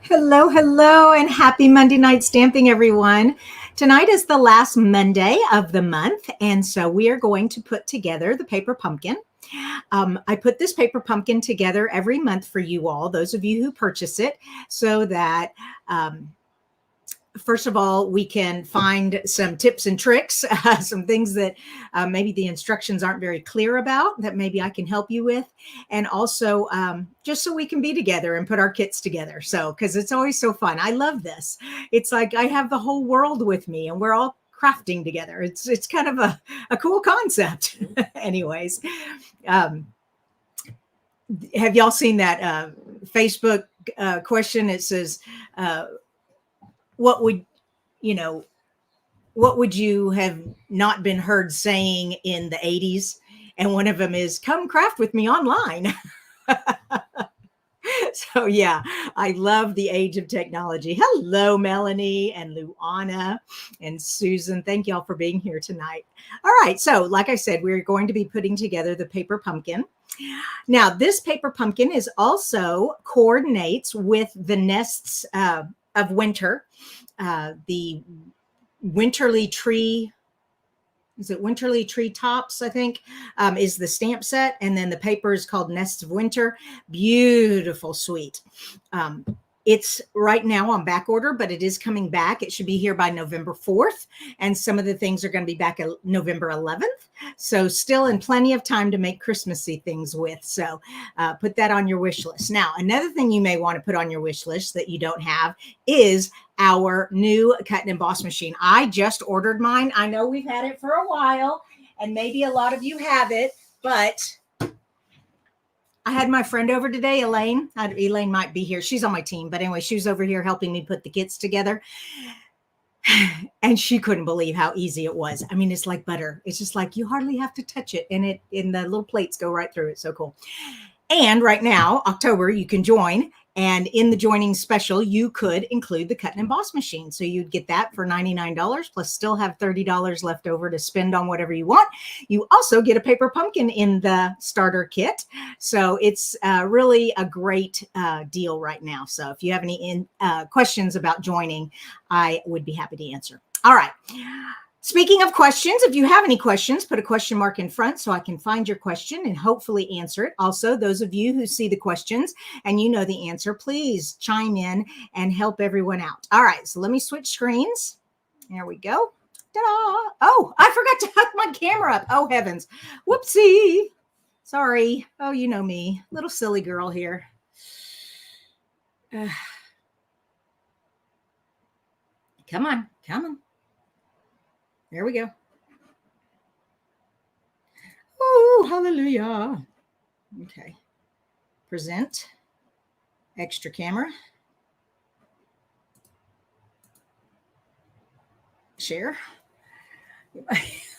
Hello, hello, and happy Monday night stamping, everyone. Tonight is the last Monday of the month, and so we are going to put together the paper pumpkin. I put this paper pumpkin together every month for you all, those of you who purchase it, so that first of all, we can find some tips and tricks, some things that maybe the instructions aren't very clear about that maybe I can help you with. And also just so we can be together and put our kits together. So, because it's always so fun. I love this. It's like I have the whole world with me and we're all crafting together. It's kind of a cool concept. Anyways, have y'all seen that Facebook question? It says, what would what would you have not been heard saying in the 80s? And one of them is, come craft with me online. So yeah, I love the age of technology. Hello, Melanie and Luana and Susan. Thank y'all for being here tonight. All right, so like I said, we're going to be putting together the paper pumpkin. Now, this paper pumpkin is also coordinates with the nests of winter. The winterly tree, is it winterly tree tops, I think, is the stamp set. And then the paper is called Nests of Winter. Beautiful, sweet. It's right now on back order, but it is coming back. It should be here by November 4th. And some of the things are going to be back November 11th. So still in plenty of time to make Christmassy things with. So put that on your wish list. Now, another thing you may want to put on your wish list that you don't have is our new cut and emboss machine. I just ordered mine. I know we've had it for a while and maybe a lot of you have it, but I had my friend over today, Elaine. Elaine might be here. She's on my team. But anyway, she was over here helping me put the kits together. And she couldn't believe how easy it was. I mean, it's like butter. It's just like you hardly have to touch it. And the little plates go right through. It's so cool. And right now, October, you can join. And in the joining special, you could include the cut and emboss machine. So you'd get that for $99 plus still have $30 left over to spend on whatever you want. You also get a paper pumpkin in the starter kit. So it's really a great deal right now. So if you have any questions about joining, I would be happy to answer. All right. Speaking of questions, if you have any questions, put a question mark in front so I can find your question and hopefully answer it. Also, those of you who see the questions and you know the answer, please chime in and help everyone out. All right, so let me switch screens. There we go. Ta-da! Oh, I forgot to hook my camera up. Oh, heavens. Whoopsie. Sorry. Oh, you know me. Little silly girl here. Come on, come on. There we go. Oh, hallelujah. Okay. Present. Extra camera. Share.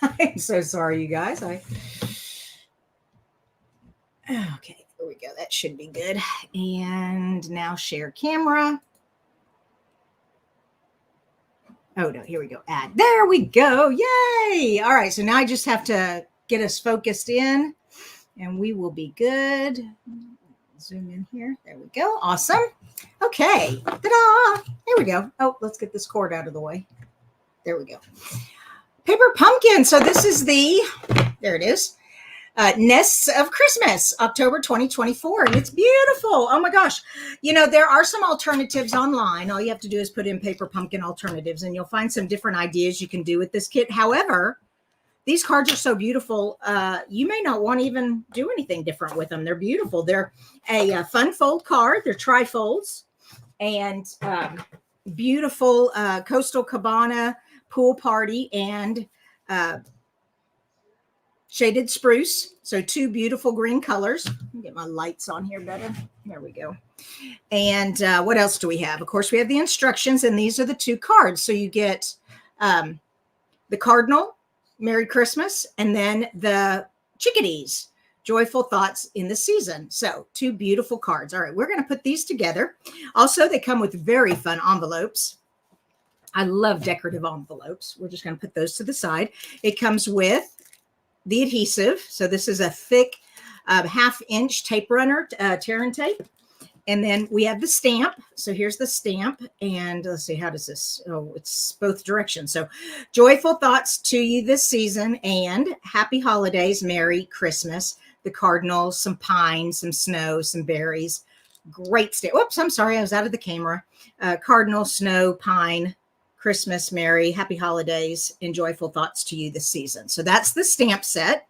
I'm so sorry, you guys. Okay, there we go. That should be good. And now share camera. Oh, no, here we go. Add. There we go. Yay. All right. So now I just have to get us focused in and we will be good. Zoom in here. There we go. Awesome. Okay. Ta-da. There we go. Oh, let's get this cord out of the way. There we go. Paper pumpkin. So this is there it is. Nests of Christmas, October 2024. And it's beautiful. Oh my gosh. You know, there are some alternatives online. All you have to do is put in paper pumpkin alternatives and you'll find some different ideas you can do with this kit. However, these cards are so beautiful. You may not want to even do anything different with them. They're beautiful. They're a fun fold card. They're tri-folds and beautiful Coastal Cabana pool party and shaded spruce. So two beautiful green colors. Let me get my lights on here better. There we go. And what else do we have? Of course, we have the instructions, and these are the two cards. So you get the cardinal, Merry Christmas, and then the chickadees, Joyful Thoughts in the Season. So two beautiful cards. All right, we're going to put these together. Also, they come with very fun envelopes. I love decorative envelopes. We're just going to put those to the side. It comes with the adhesive. So this is a thick 1/2 inch tape runner, tear and tape. And then we have the stamp. So here's the stamp. And let's see, how does this? Oh, it's both directions. So joyful thoughts to you this season and happy holidays, Merry Christmas. The cardinals, some pine, some snow, some berries. Great stamp. Whoops, I'm sorry. I was out of the camera. Cardinal, snow, pine, Christmas, Merry, happy holidays, and joyful thoughts to you this season. So that's the stamp set.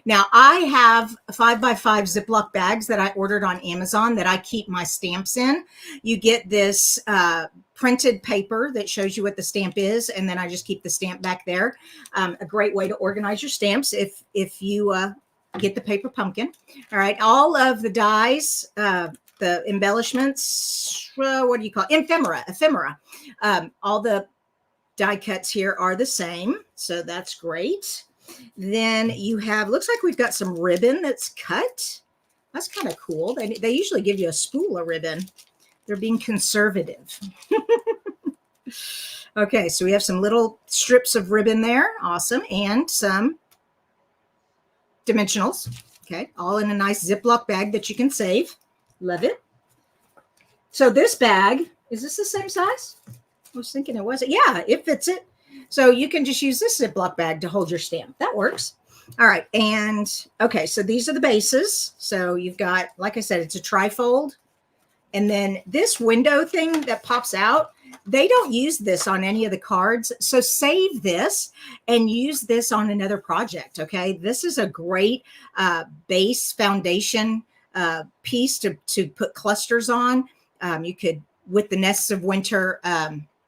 Now, I have 5x5 Ziploc bags that I ordered on Amazon that I keep my stamps in. You get this printed paper that shows you what the stamp is, and then I just keep the stamp back there. A great way to organize your stamps if you get the paper pumpkin. All right, all of the dies, the embellishments, what do you call it? Ephemera. All the die cuts here are the same, so that's great. Then you have, looks like we've got some ribbon that's cut. That's kind of cool. They usually give you a spool of ribbon. They're being conservative. Okay, so we have some little strips of ribbon there. Awesome. And some dimensionals. Okay, all in a nice Ziploc bag that you can save. Love it. So this bag, is this the same size? I was thinking it wasn't. Yeah, it fits it. So you can just use this Ziploc bag to hold your stamp. That works. All right. And okay, so these are the bases. So you've got, like I said, it's a trifold. And then this window thing that pops out, they don't use this on any of the cards. So save this and use this on another project. Okay. This is a great base foundation piece to put clusters on. You could, with the Nests of Winter,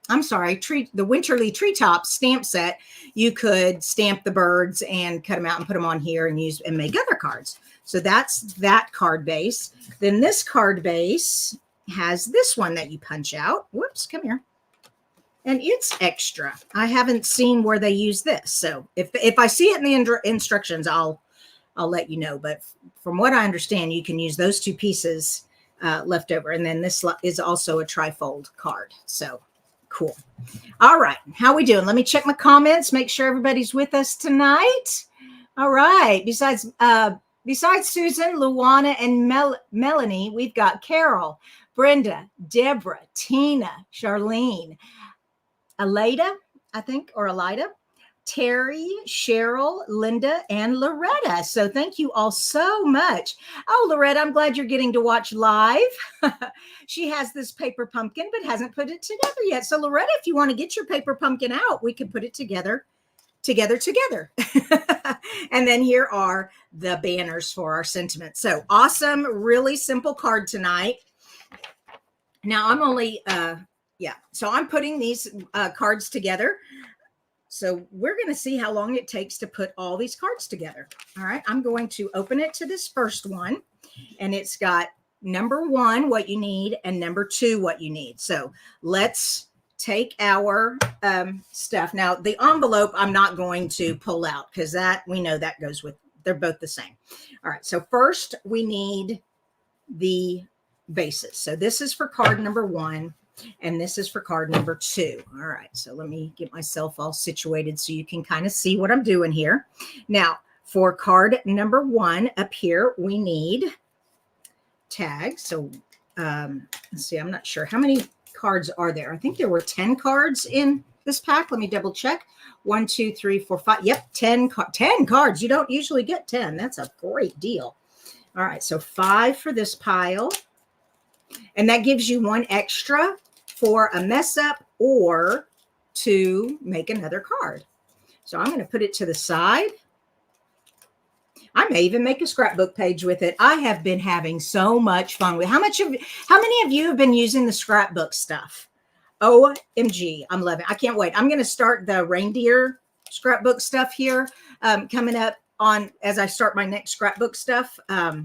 the Winterly Treetop stamp set, you could stamp the birds and cut them out and put them on here and use and make other cards. So that's that card base. Then this card base has this one that you punch out. Whoops, come here. And it's extra. I haven't seen where they use this. So if I see it in the instructions, I'll let you know. But from what I understand, you can use those two pieces left over. And then this is also a trifold card. So cool. All right. How we doing? Let me check my comments, make sure everybody's with us tonight. All right. Besides Susan, Luana, and Melanie, we've got Carol, Brenda, Deborah, Tina, Charlene, Alida, I think, or Alida, Terry, Cheryl, Linda, and Loretta. So thank you all so much. Oh, Loretta, I'm glad you're getting to watch live. She has this paper pumpkin, but hasn't put it together yet. So Loretta, if you want to get your paper pumpkin out, we can put it together. And then here are the banners for our sentiments. So awesome, really simple card tonight. Now I'm only, so I'm putting these cards together. So we're going to see how long it takes to put all these cards together. All right. I'm going to open it to this first one, and it's got number 1, what you need, and number 2, what you need. So let's take our stuff. Now the envelope, I'm not going to pull out because that we know that goes with, they're both the same. All right. So first we need the bases. So this is for card number 1. And this is for card number 2. All right. So let me get myself all situated so you can kind of see what I'm doing here. Now, for card number 1 up here, we need tags. So let's see, I'm not sure. How many cards are there? I think there were 10 cards in this pack. Let me double check. 1, 2, 3, 4, 5. Yep, 10 cards. You don't usually get 10. That's a great deal. All right. So 5 for this pile. And that gives you 1 extra for a mess up or to make another card. So I'm going to put it to the side. I may even make a scrapbook page with it. I have been having so much fun with. How many of you have been using the scrapbook stuff? OMG, I'm loving it. I can't wait. I'm going to start the reindeer scrapbook stuff here coming up on as I start my next scrapbook stuff. I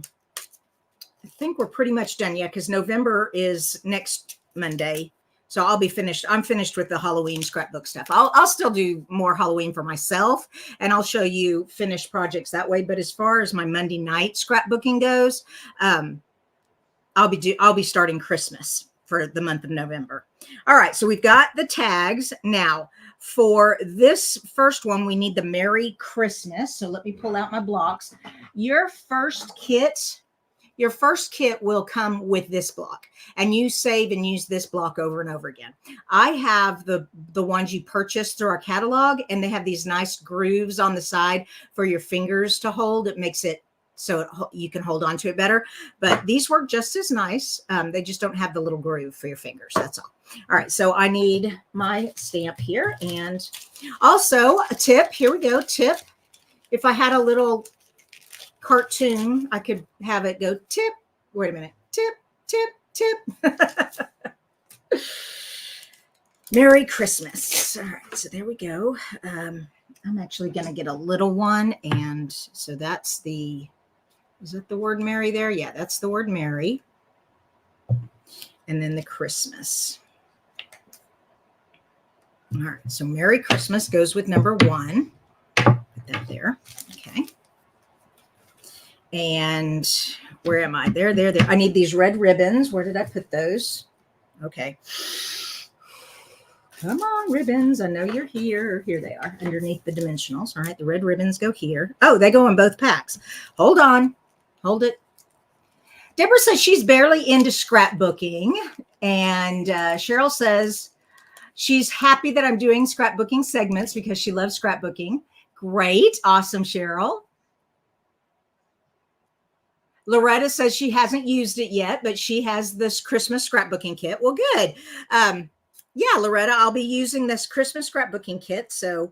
think we're pretty much done yet because November is next Monday. So I'll be finished. I'm finished with the Halloween scrapbook stuff. I'll still do more Halloween for myself, and I'll show you finished projects that way. But as far as my Monday night scrapbooking goes, I'll be starting Christmas for the month of November. All right. So we've got the tags. Now for this first one, we need the Merry Christmas. So let me pull out my blocks. Your first kit your first kit will come with this block, and you save and use this block over and over again. I have the ones you purchase through our catalog, and they have these nice grooves on the side for your fingers to hold. It makes it so you can hold on to it better. But these work just as nice. They just don't have the little groove for your fingers. That's all. All right, so I need my stamp here. And also a tip. Here we go. Tip. If I had a little cartoon, I could have it go tip. Wait a minute. Tip, tip, tip. Merry Christmas. All right, so there we go. I'm actually going to get a little one. And so that's the, is it the word Merry there? Yeah, that's the word Merry. And then the Christmas. All right, so Merry Christmas goes with number 1. Put that there. Okay. And where am I? There. I need these red ribbons. Where did I put those? Okay. Come on, ribbons. I know you're here. Here they are, underneath the dimensionals. All right, the red ribbons go here. Oh, they go in both packs. Hold on. Hold it. Deborah says she's barely into scrapbooking. And Cheryl says she's happy that I'm doing scrapbooking segments because she loves scrapbooking. Great. Awesome, Cheryl. Loretta says she hasn't used it yet, but she has this Christmas scrapbooking kit. Well, good. Yeah, Loretta, I'll be using this Christmas scrapbooking kit. So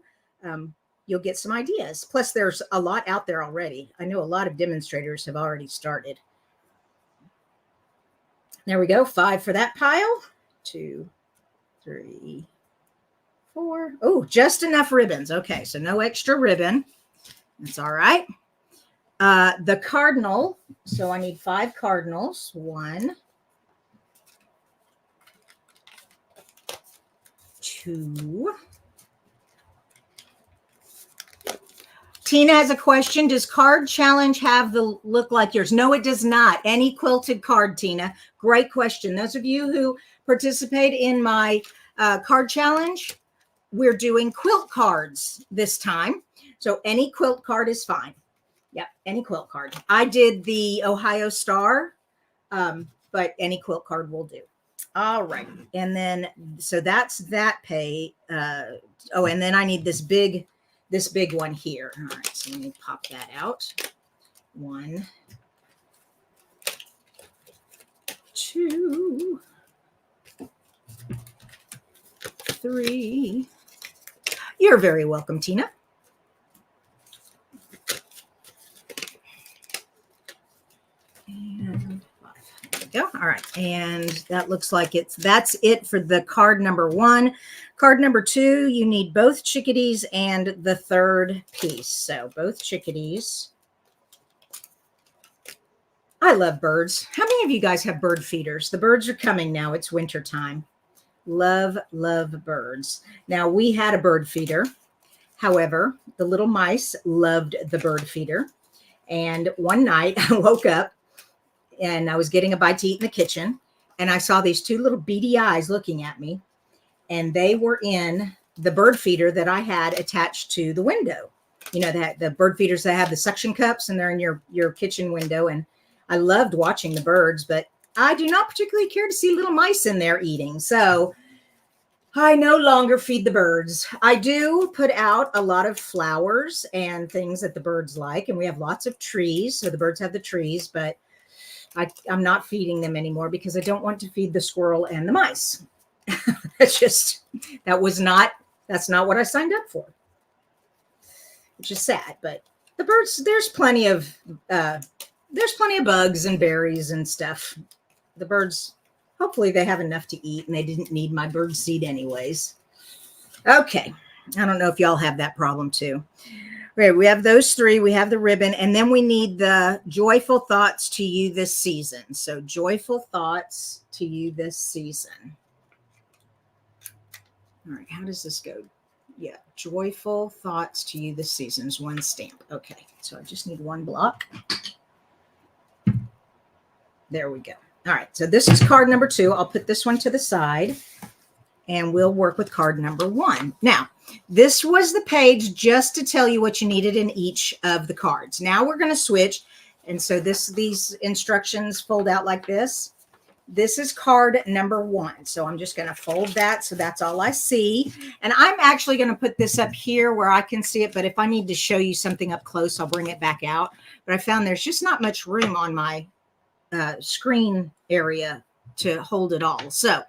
you'll get some ideas. Plus, there's a lot out there already. I know a lot of demonstrators have already started. There we go. 5 for that pile. 2, 3, 4. Oh, just enough ribbons. Okay, so no extra ribbon. That's all right. The cardinal. So I need 5 cardinals. 1, 2. Tina has a question. Does Card Challenge have the look like yours? No, it does not. Any quilted card, Tina. Great question. Those of you who participate in my card challenge, we're doing quilt cards this time. So any quilt card is fine. Yep, any quilt card. I did the Ohio Star, but any quilt card will do. All right. And then, so that's that pay. Oh, and then I need this big one here. All right, so let me pop that out. 1, 2, 3. You're very welcome, Tina. And 5. There we go. All right. And that looks like that's it for the card number 1. Card number 2, you need both chickadees and the third piece. So both chickadees. I love birds. How many of you guys have bird feeders? The birds are coming now. It's winter time. Love, love birds. Now, we had a bird feeder. However, the little mice loved the bird feeder. And one night I woke up and I was getting a bite to eat in the kitchen. And I saw these 2 little beady eyes looking at me. And they were in the bird feeder that I had attached to the window. You know, that the bird feeders that have the suction cups and they're in your kitchen window. And I loved watching the birds, but I do not particularly care to see little mice in there eating. So I no longer feed the birds. I do put out a lot of flowers and things that the birds like. And we have lots of trees. So the birds have the trees, but I'm not feeding them anymore because I don't want to feed the squirrel and the mice. That's not what I signed up for. Which is sad, but the birds, there's plenty of bugs and berries and stuff. The birds, hopefully they have enough to eat and they didn't need my bird seed anyways. Okay. I don't know if y'all have that problem too. Okay, we have those 3. We have the ribbon, and then we need the joyful thoughts to you this season. So joyful thoughts to you this season. All right, how does this go? Yeah, joyful thoughts to you this season is 1 stamp. Okay, so I just need 1 block. There we go. All right, so this is card number 2. I'll put this one to the side, and we'll work with card number 1. Now, this was the page just to tell you what you needed in each of the cards. Now we're going to switch, And so these instructions fold out like this. This is card number 1. So I'm just going to fold that. So that's all I see. And I'm actually going to put this up here where I can see it. But if I need to show you something up close, I'll bring it back out. But I found there's just not much room on my screen area to hold it all. So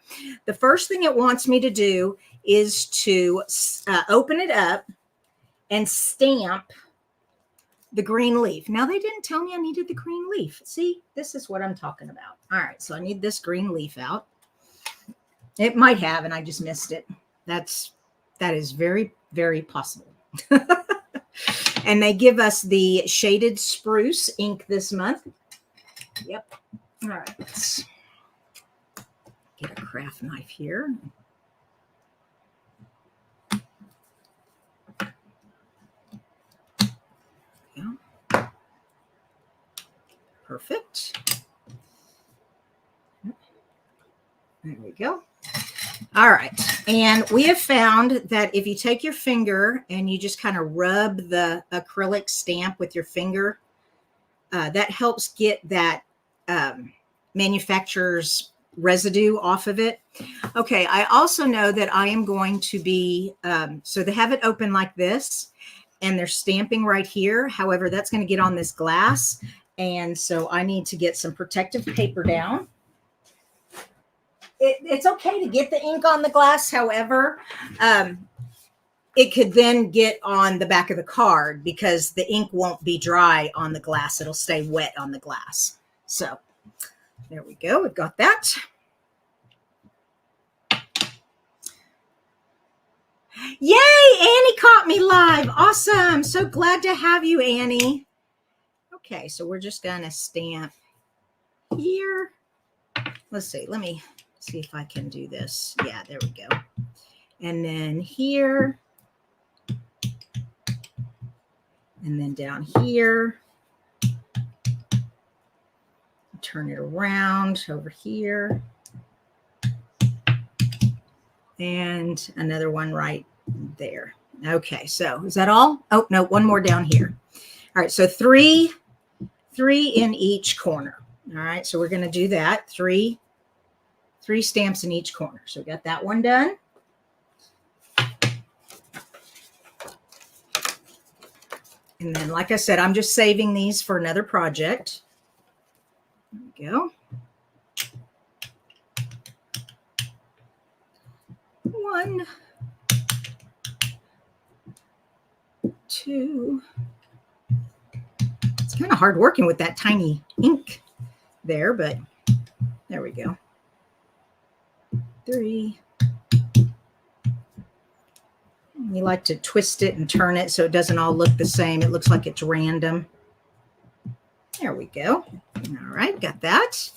the first thing it wants me to do is to open it up and stamp the green leaf. Now, they didn't tell me I needed the green leaf. See, this is what I'm talking about. All right, so I need this green leaf out. It might have, and I just missed it. That is very, very possible. And they give us the shaded spruce ink this month. Yep. All right, let's get a craft knife here. Perfect. There we go. All right. And we have found that if you take your finger and you just kind of rub the acrylic stamp with your finger, that helps get that manufacturer's residue off of it. Okay. I also know that I am going to be, so they have it open like this and they're stamping right here. However, that's going to get on this glass. And so I need to get some protective paper down. It's okay to get the ink on the glass. However, it could then get on the back of the card because the ink won't be dry on the glass. It'll stay wet on the glass. So there we go. We've got that. Yay, Annie caught me live. Awesome. So glad to have you, Annie. Okay, so we're just going to stamp here. Let's see. Let me see if I can do this. Yeah, there we go. And then here. And then down here. Turn it around over here. And another one right there. Okay, so is that all? Oh, no, one more down here. All right, so three in each corner. All right, so we're going to do that. Three stamps in each corner. So we got that one done. And then, like I said, I'm just saving these for another project. There we go. 1, 2. It's kind of hard working with that tiny ink there, but there we go. 3. We like to twist it and turn it so it doesn't all look the same. It looks like it's random. There we go. All right, got that.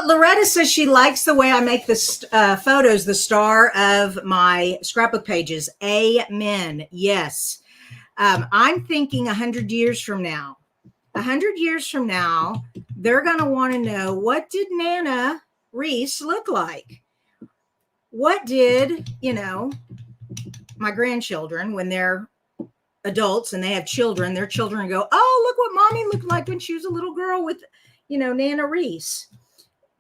Loretta says she likes the way I make the photos the star of my scrapbook pages. Amen. Yes. I'm thinking 100 years from now. 100 years from now, they're going to want to know, what did Nana Reese look like? What did, my grandchildren, when they're adults and they have children, their children go, oh, look what mommy looked like when she was a little girl with, Nana Reese.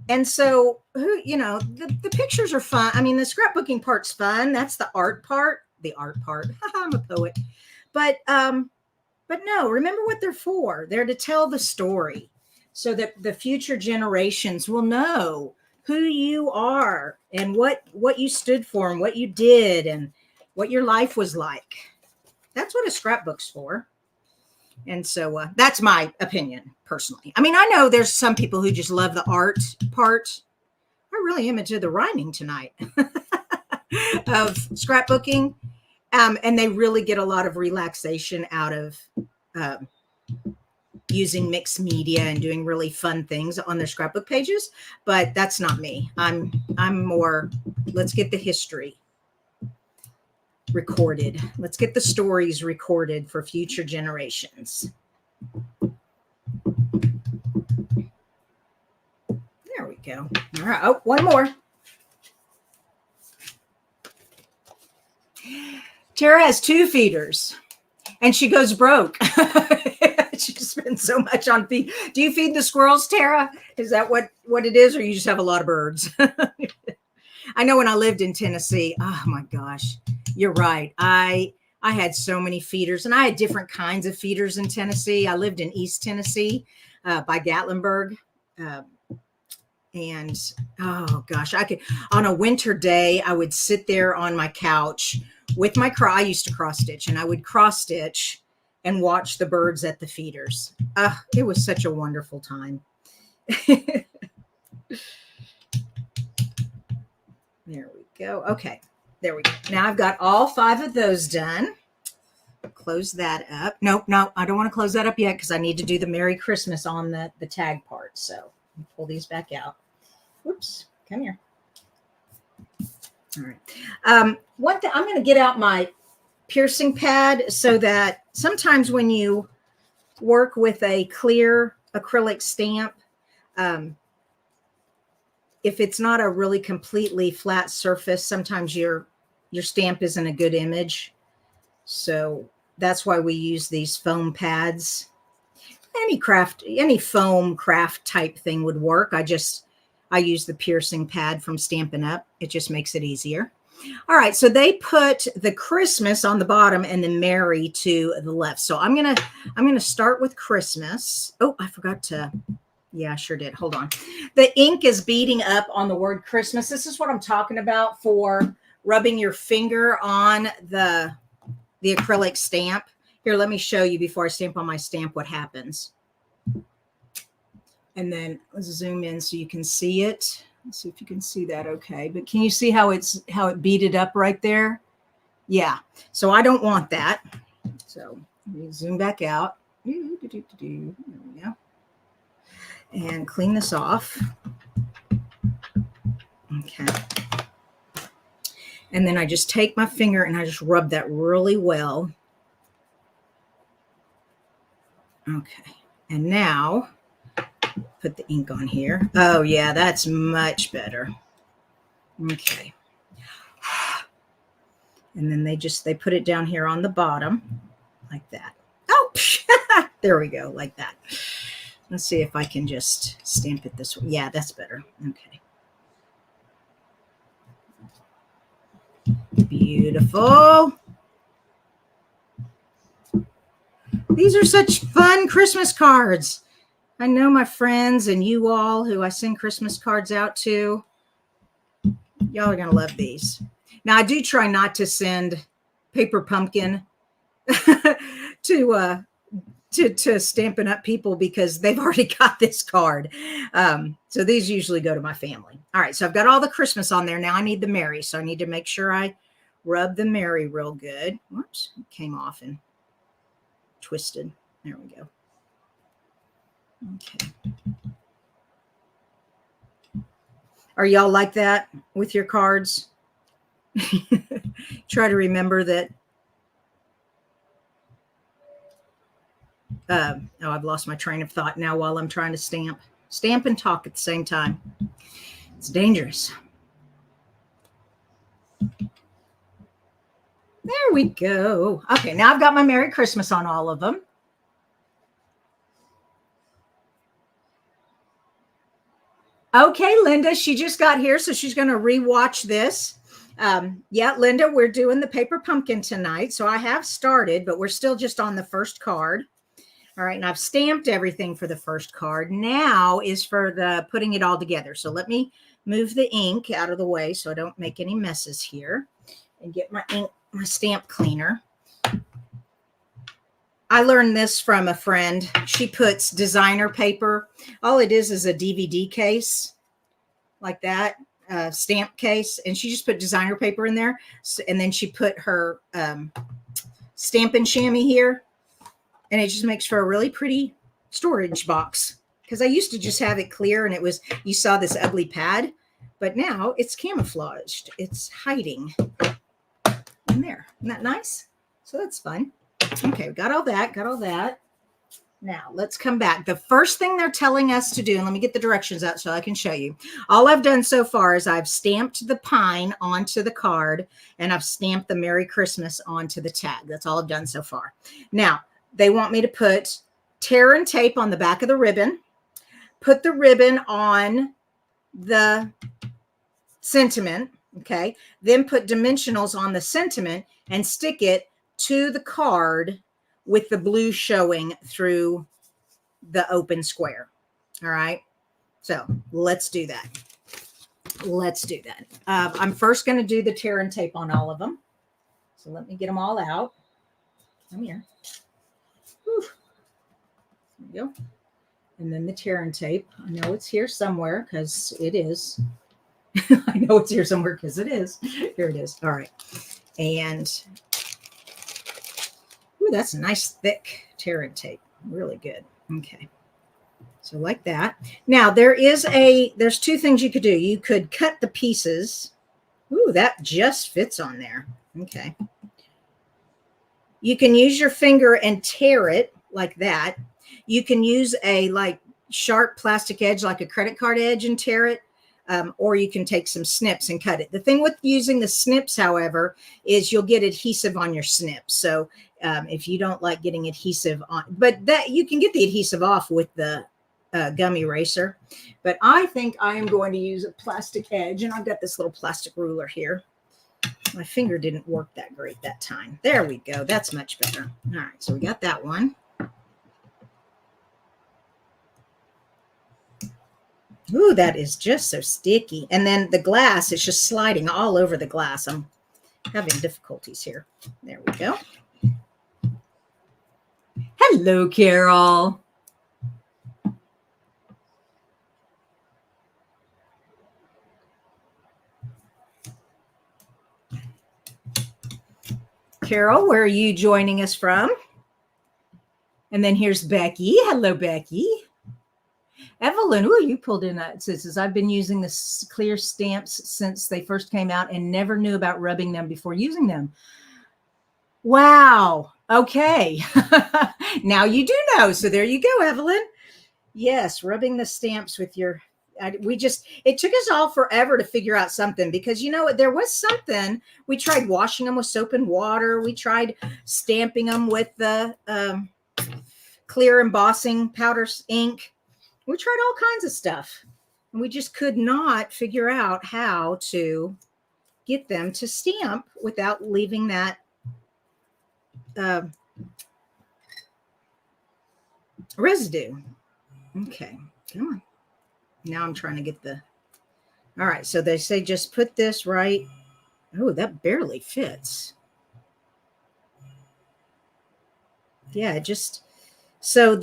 And so, the pictures are fun. I mean, the scrapbooking part's fun. That's the art part. The art part. I'm a poet. But no, remember what they're for. They're to tell the story so that the future generations will know who you are and what you stood for and what you did and what your life was like. That's what a scrapbook's for. And so that's my opinion personally. I mean, I know there's some people who just love the art part. I really am into the rhyming tonight of scrapbooking. And they really get a lot of relaxation out of using mixed media and doing really fun things on their scrapbook pages. But that's not me. I'm more, let's get the history recorded. Let's get the stories recorded for future generations. There There we go. All right. Oh, one more. Tara has 2 feeders and she goes broke. She spends so much on feed. Do you feed the squirrels, Tara? Is that what it is, or you just have a lot of birds? I know when I lived in Tennessee, oh my gosh, you're right. I had so many feeders, and I had different kinds of feeders in Tennessee. I lived in East Tennessee by Gatlinburg. And oh gosh, I could, on a winter day, I would sit there on my couch with my I used to cross stitch, and I would cross stitch and watch the birds at the feeders. It was such a wonderful time. There we go. Okay, there we go. Now I've got all 5 of those done. Close that up. Nope, no, I don't want to close that up yet because I need to do the Merry Christmas on the tag part. So pull these back out. Whoops, come here. All right. One thing, I'm going to get out my piercing pad so that sometimes when you work with a clear acrylic stamp, if it's not a really completely flat surface, sometimes your stamp isn't a good image. So that's why we use these foam pads. Any foam craft type thing would work. I use the piercing pad from Stampin' Up. It just makes it easier. All right, so they put the Christmas on the bottom and the Merry to the left. So I'm gonna start with Christmas. Oh, I forgot to. Yeah, I sure did. Hold on. The ink is beading up on the word Christmas. This is what I'm talking about for rubbing your finger on the acrylic stamp. Here, let me show you before I stamp on my stamp what happens. And then let's zoom in so you can see it. Let's see if you can see that okay. But can you see how it beaded up right there? Yeah. So I don't want that. So let me zoom back out. There we go. And clean this off. Okay. And then I just take my finger and I just rub that really well. Okay. And now put the ink on here. Oh yeah, that's much better. Okay. And then they put it down here on the bottom like that. Oh, there we go, like that. Let's see if I can just stamp it this way. Yeah, that's better. Okay. Beautiful. These are such fun Christmas cards. I know my friends and you all who I send Christmas cards out to, y'all are going to love these. Now, I do try not to send paper pumpkin to Stampin' Up people because they've already got this card. So these usually go to my family. All right, so I've got all the Christmas on there. Now I need the Merry, so I need to make sure I rub the Merry real good. Whoops, it came off and twisted. There we go. Okay. Are y'all like that with your cards? Try to remember that. Oh, I've lost my train of thought now while I'm trying to stamp and talk at the same time. It's dangerous. There we go. Okay, now I've got my Merry Christmas on all of them. Okay, Linda, she just got here, so she's going to rewatch this. Yeah, Linda, we're doing the paper pumpkin tonight. So I have started, but we're still just on the first card. All right, and I've stamped everything for the first card. Now is for the putting it all together. So let me move the ink out of the way so I don't make any messes here and get my ink, my stamp cleaner. I learned this from a friend. She puts designer paper. All it is a DVD case like that, stamp case. And she just put designer paper in there. And then she put her Stampin' Chamois here. And it just makes for a really pretty storage box. Because I used to just have it clear and it was, you saw this ugly pad. But now it's camouflaged. It's hiding in there. Isn't that nice? So that's fun. Okay, we got all that, Now let's come back. The first thing they're telling us to do, and let me get the directions out so I can show you. All I've done so far is I've stamped the pine onto the card and I've stamped the Merry Christmas onto the tag. That's all I've done so far. Now they want me to put tear and tape on the back of the ribbon, put the ribbon on the sentiment, okay, then put dimensionals on the sentiment and stick it to the card with the blue showing through the open square. All right. So let's do that. Let's do that. I'm first going to do the tear and tape on all of them. So let me get them all out. Come here. Whew. There we go. And then the tear and tape. I know it's here somewhere because it is. I know it's here somewhere because it is. Here it is. All right. And ooh, that's a nice thick tear and tape. Really good. Okay. So like that. Now there's two things you could do. You could cut the pieces. Ooh, that just fits on there. Okay. You can use your finger and tear it like that. You can use a like sharp plastic edge, like a credit card edge, and tear it. Or you can take some snips and cut it. The thing with using the snips, however, is you'll get adhesive on your snips. So if you don't like getting adhesive on, but that you can get the adhesive off with the gum eraser. But I think I am going to use a plastic edge, and I've got this little plastic ruler here. My finger didn't work that great that time. There we go. That's much better. All right, so we got that one. Ooh, that is just so sticky. And then the glass is just sliding all over the glass. I'm having difficulties here. There we go. Hello, Carol. Carol, where are you joining us from? And then here's Becky. Hello, Becky. Evelyn, ooh, you pulled in that. It says, I've been using the clear stamps since they first came out and never knew about rubbing them before using them. Wow. Okay. Now you do know. So there you go, Evelyn. Yes, rubbing the stamps with your, it took us all forever to figure out something because, you know, there was something. We tried washing them with soap and water. We tried stamping them with the clear embossing powder ink. We tried all kinds of stuff. And we just could not figure out how to get them to stamp without leaving that residue. Okay, come on. Now I'm trying to get the, all right. So they say, just put this right. Oh, that barely fits. Yeah, just, so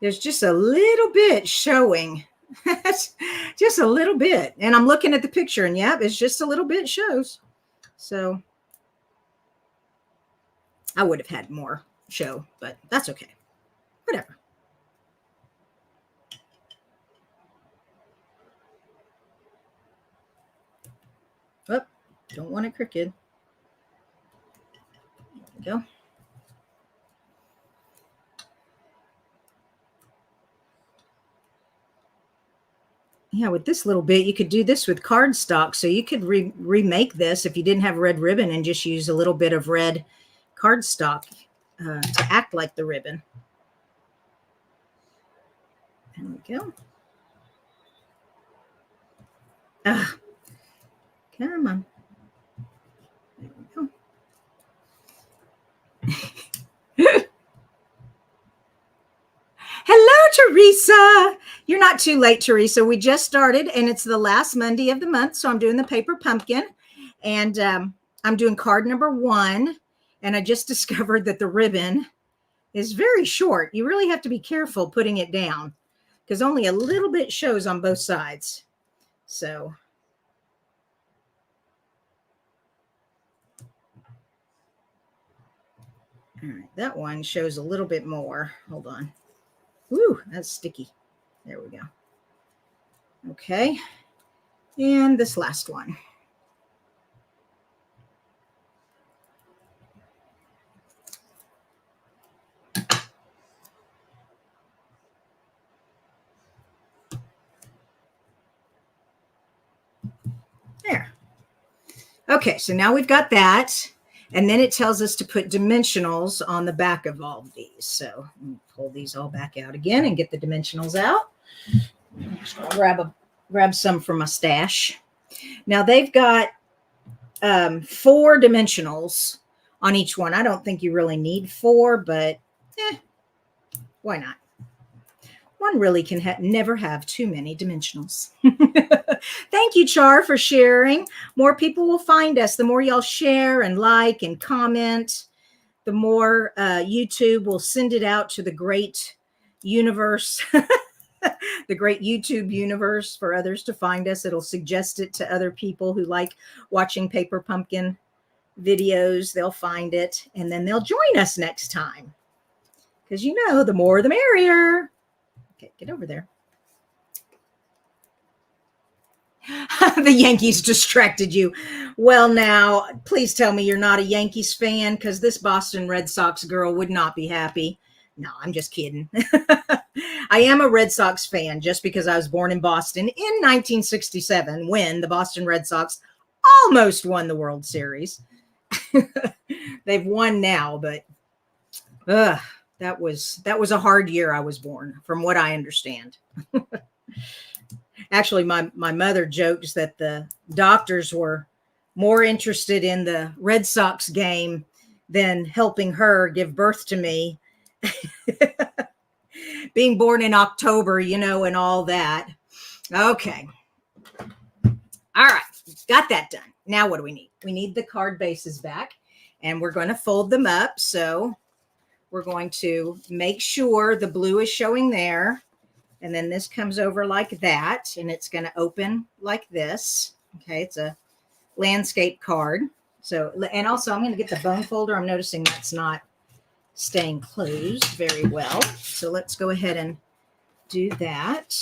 there's just a little bit showing. Just a little bit. And I'm looking at the picture and yep, it's just a little bit shows. So I would have had more show, but that's okay. Whatever. Oh, don't want it crooked. There we go. Yeah, with this little bit, you could do this with cardstock. So you could remake this if you didn't have red ribbon and just use a little bit of red cardstock to act like the ribbon. There we go. Ah, come on. There we go. Hello, Teresa. You're not too late, Teresa. We just started and it's the last Monday of the month. So I'm doing the paper pumpkin and I'm doing card number 1. And I just discovered that the ribbon is very short. You really have to be careful putting it down because only a little bit shows on both sides. So all right, that one shows a little bit more. Hold on. Ooh, that's sticky. There we go. Okay. And this last one. Okay, so now we've got that. And then it tells us to put dimensionals on the back of all of these. So pull these all back out again and get the dimensionals out. Grab some from my stash. Now they've got 4 dimensionals on each one. I don't think you really need 4, but why not? One really can never have too many dimensionals. Thank you, Char, for sharing. More people will find us. The more y'all share and like and comment, the more YouTube will send it out to the great universe, the great YouTube universe for others to find us. It'll suggest it to other people who like watching Paper Pumpkin videos. They'll find it, and then they'll join us next time. Because, you know, the more the merrier. Okay, get over there. The Yankees distracted you. Well, now, please tell me you're not a Yankees fan, because this Boston Red Sox girl would not be happy. No, I'm just kidding. I am a Red Sox fan just because I was born in Boston in 1967 when the Boston Red Sox almost won the World Series. They've won now, but that was a hard year I was born, from what I understand. Actually, my mother jokes that the doctors were more interested in the Red Sox game than helping her give birth to me. Being born in October, you know, and all that. Okay. All right. Got that done. Now what do we need? We need the card bases back, and we're going to fold them up. So we're going to make sure the blue is showing there. And then this comes over like that, and it's going to open like this. Okay, it's a landscape card. So, and also I'm going to get the bone folder. I'm noticing that's not staying closed very well. So let's go ahead and do that.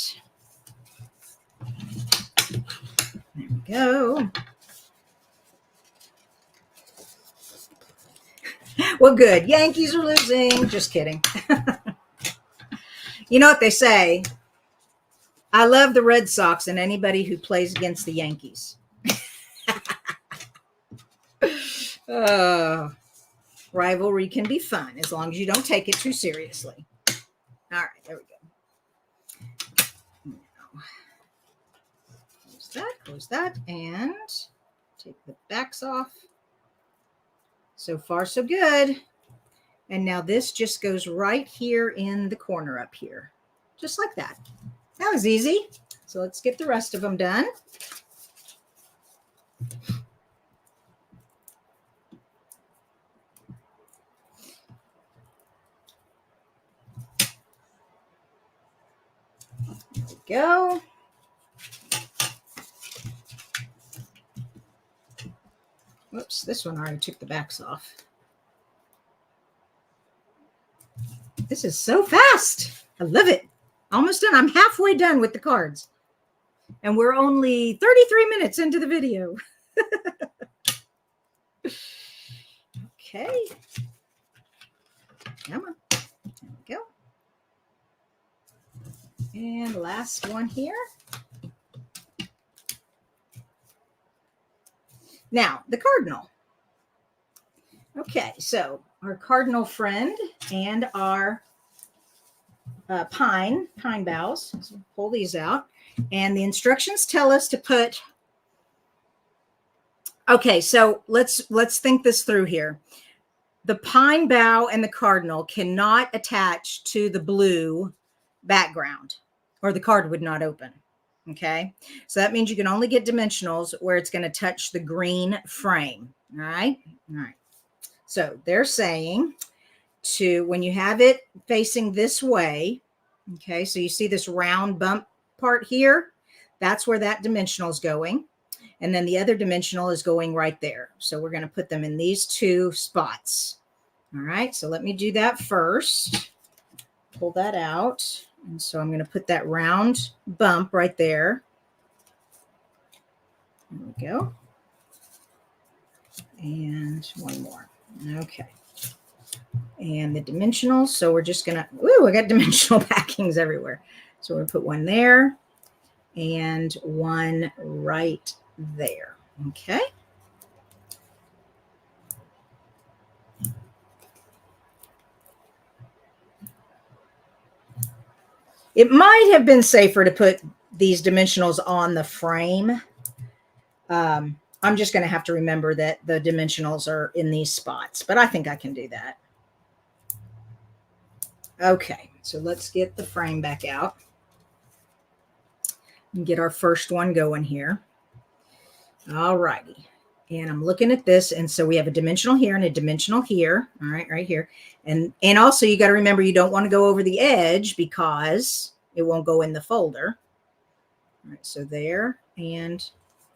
There we go. Well, good. Yankees are losing. Just kidding. You know what they say? I love the Red Sox and anybody who plays against the Yankees. Rivalry can be fun as long as you don't take it too seriously. All right, there we go. Now, close that, and take the backs off. So far, so good. And now this just goes right here in the corner up here, just like that. That was easy. So let's get the rest of them done. There we go. Whoops, this one already took the backs off. This is so fast. I love it. Almost done. I'm halfway done with the cards. And we're only 33 minutes into the video. Okay. Come on. There we go. And last one here. Now, the cardinal. Okay, so our cardinal friend and our pine boughs. So pull these out. And the instructions tell us to put, okay, so let's think this through here. The pine bough and the cardinal cannot attach to the blue background or the card would not open. Okay, so that means you can only get dimensionals where it's going to touch the green frame. All right. So they're saying to, when you have it facing this way, okay, so you see this round bump part here, that's where that dimensional is going. And then the other dimensional is going right there. So we're going to put them in these two spots. All right, so let me do that first. Pull that out. And so I'm going to put that round bump right there. There we go. And one more. Okay. And the dimensionals. So we're just going to, ooh, I got dimensional backings everywhere. So we're going to put one there and one right there. Okay. It might have been safer to put these dimensionals on the frame. I'm just going to have to remember that the dimensionals are in these spots, but I think I can do that. Okay, so let's get the frame back out and get our first one going here. All righty. And I'm looking at this. And so we have a dimensional here and a dimensional here. All right, right here. And also you got to remember you don't want to go over the edge because it won't go in the folder. All right, so there and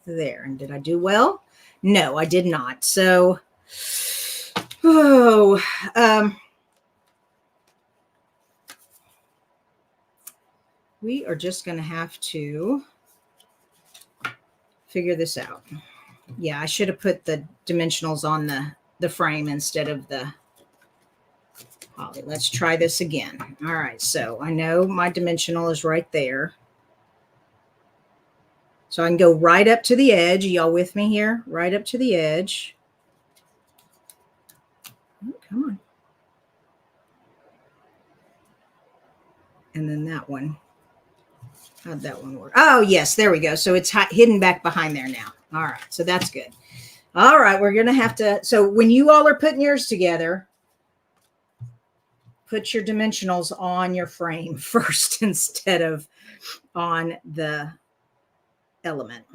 there. And did I do well? No, I did not. So, we are just going to have to figure this out. Yeah, I should have put the dimensionals on the frame instead of the poly. Let's try this again. All right, so I know my dimensional is right there. So I can go right up to the edge. Y'all with me here? Right up to the edge. Oh, come on. And then that one. How'd that one work? Oh, yes, there we go. So it's hidden back behind there now. All right, so that's good. All right, we're going to have to, so when you all are putting yours together, put your dimensionals on your frame first instead of on the element.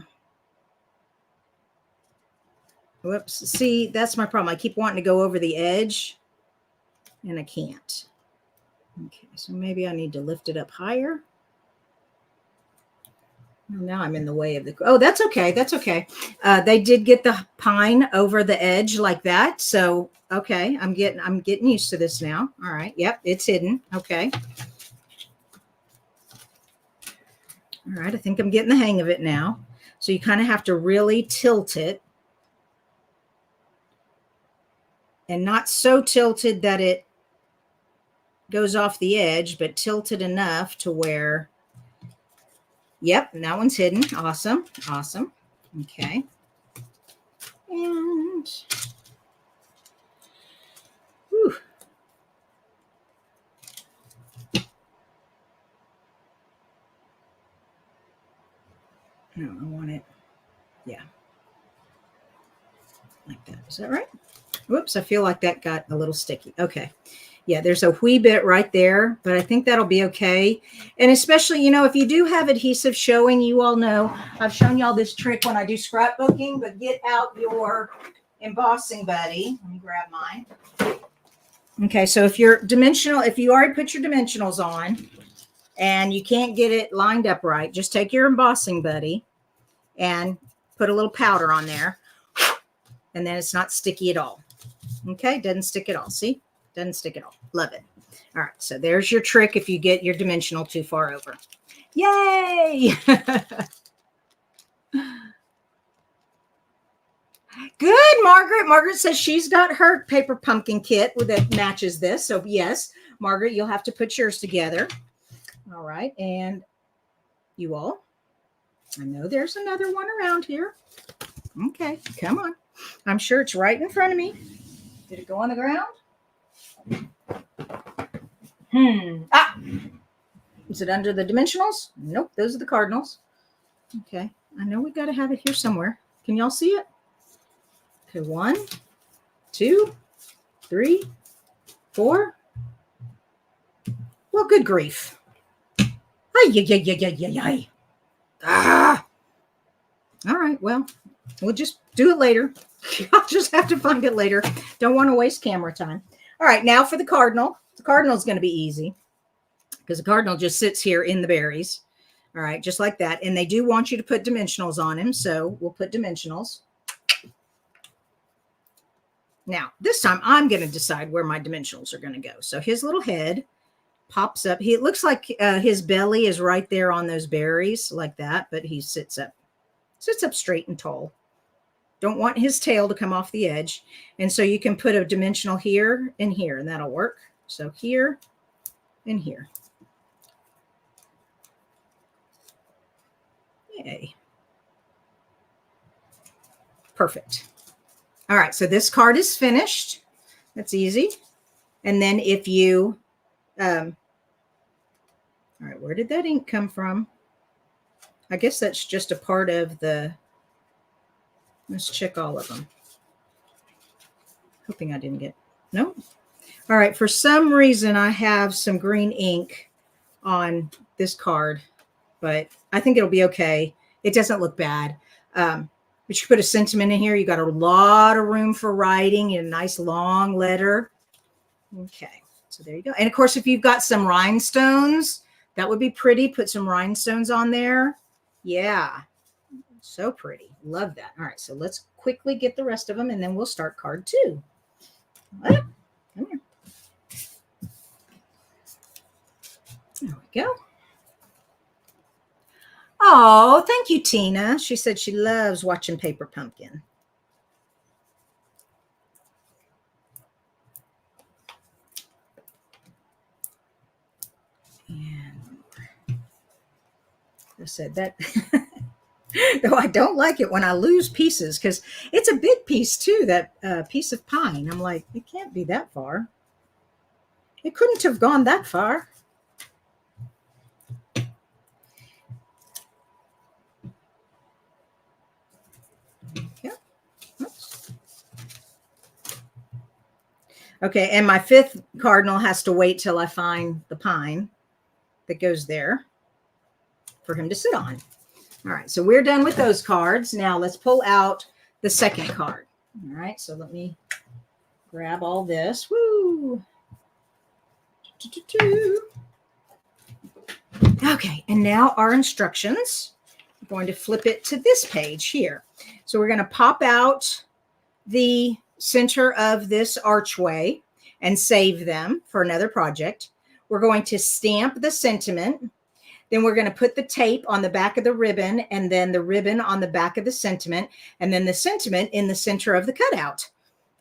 Whoops, see, that's my problem. I keep wanting to go over the edge and I can't. Okay, so maybe I need to lift it up higher. Now I'm in the way of the, oh, that's okay. That's okay. They did get the pine over the edge like that. So, okay, I'm getting used to this now. All right. Yep. It's hidden. Okay. All right. I think I'm getting the hang of it now. So you kind of have to really tilt it and not so tilted that it goes off the edge, but tilted enough to where, yep, and that one's hidden. Awesome. Awesome. Okay. And whew. No, I want it. Yeah. Like that. Is that right? Whoops, I feel like that got a little sticky. Okay. Yeah, there's a wee bit right there, but I think that'll be okay. And especially, you know, if you do have adhesive showing, you all know, I've shown y'all this trick when I do scrapbooking, but get out your embossing buddy. Let me grab mine. Okay, so if you're dimensional, if you already put your dimensionals on and you can't get it lined up right, just take your embossing buddy and put a little powder on there, and then it's not sticky at all. Okay, doesn't stick at all. See? Doesn't stick at all. Love it. All right, so there's your trick if you get your dimensional too far over. Yay! Good, Margaret. Margaret says she's got her paper pumpkin kit that matches this. So yes, Margaret, you'll have to put yours together. All right, and you all, I know there's another one around here. Okay, come on. I'm sure it's right in front of me. Did it go on the ground? Ah, is it under the dimensionals? Nope, those are the cardinals. Okay, I know we got to have it here somewhere. Can y'all see it? Okay, 1, 2, 3, 4. Well, good grief. Ay. Ah. All right, well, we'll just do it later. I'll just have to find it later. Don't want to waste camera time. All right, now for the cardinal. The cardinal is going to be easy because the cardinal just sits here in the berries. All right, just like that. And they do want you to put dimensionals on him, so we'll put dimensionals. Now, this time I'm going to decide where my dimensionals are going to go. So his little head pops up. It looks like his belly is right there on those berries like that, but he sits up straight and tall. Don't want his tail to come off the edge. And so you can put a dimensional here, and that'll work. So here and here. Yay. Perfect. All right, so this card is finished. That's easy. And then if you All right, where did that ink come from? I guess that's just a part of the, let's check all of them. Hoping I didn't get, no. All right, for some reason I have some green ink on this card, but I think it'll be okay. It doesn't look bad. But you put a sentiment in here. You got a lot of room for writing in a nice long letter. Okay, so there you go. And of course, if you've got some rhinestones, that would be pretty. Put some rhinestones on there. Yeah, so pretty. Love that. All right, so let's quickly get the rest of them, and then we'll start card 2. Come here. There we go. Oh, thank you, Tina. She said she loves watching Paper Pumpkin. And I said that, though I don't like it when I lose pieces because it's a big piece too, that piece of pine. I'm like, it can't be that far. It couldn't have gone that far. Yeah. Oops. Okay, and my 5th cardinal has to wait till I find the pine that goes there for him to sit on. All right, so we're done with those cards. Now let's pull out the 2nd card. All right, so let me grab all this. Woo! Okay, and now our instructions. I'm going to flip it to this page here. So we're going to pop out the center of this archway and save them for another project. We're going to stamp the sentiment. Then we're going to put the tape on the back of the ribbon, and then the ribbon on the back of the sentiment, and then the sentiment in the center of the cutout.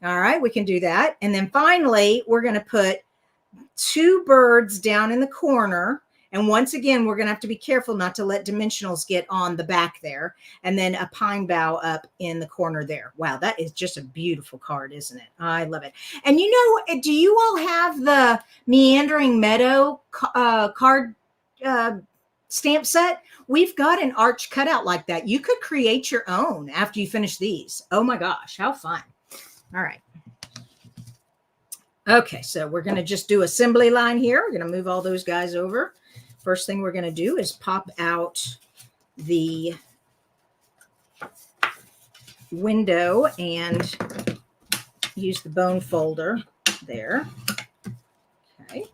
All right, we can do that. And then finally, we're going to put 2 birds down in the corner. And once again, we're going to have to be careful not to let dimensionals get on the back there. And then a pine bough up in the corner there. Wow, that is just a beautiful card, isn't it? I love it. And you know, do you all have the Meandering Meadow card stamp set? We've got an arch cutout like that. You could create your own after you finish these. Oh my gosh, how fun. All right. Okay, so we're going to just do assembly line here. We're going to move all those guys over. First thing we're going to do is pop out the window and use the bone folder there. Okay.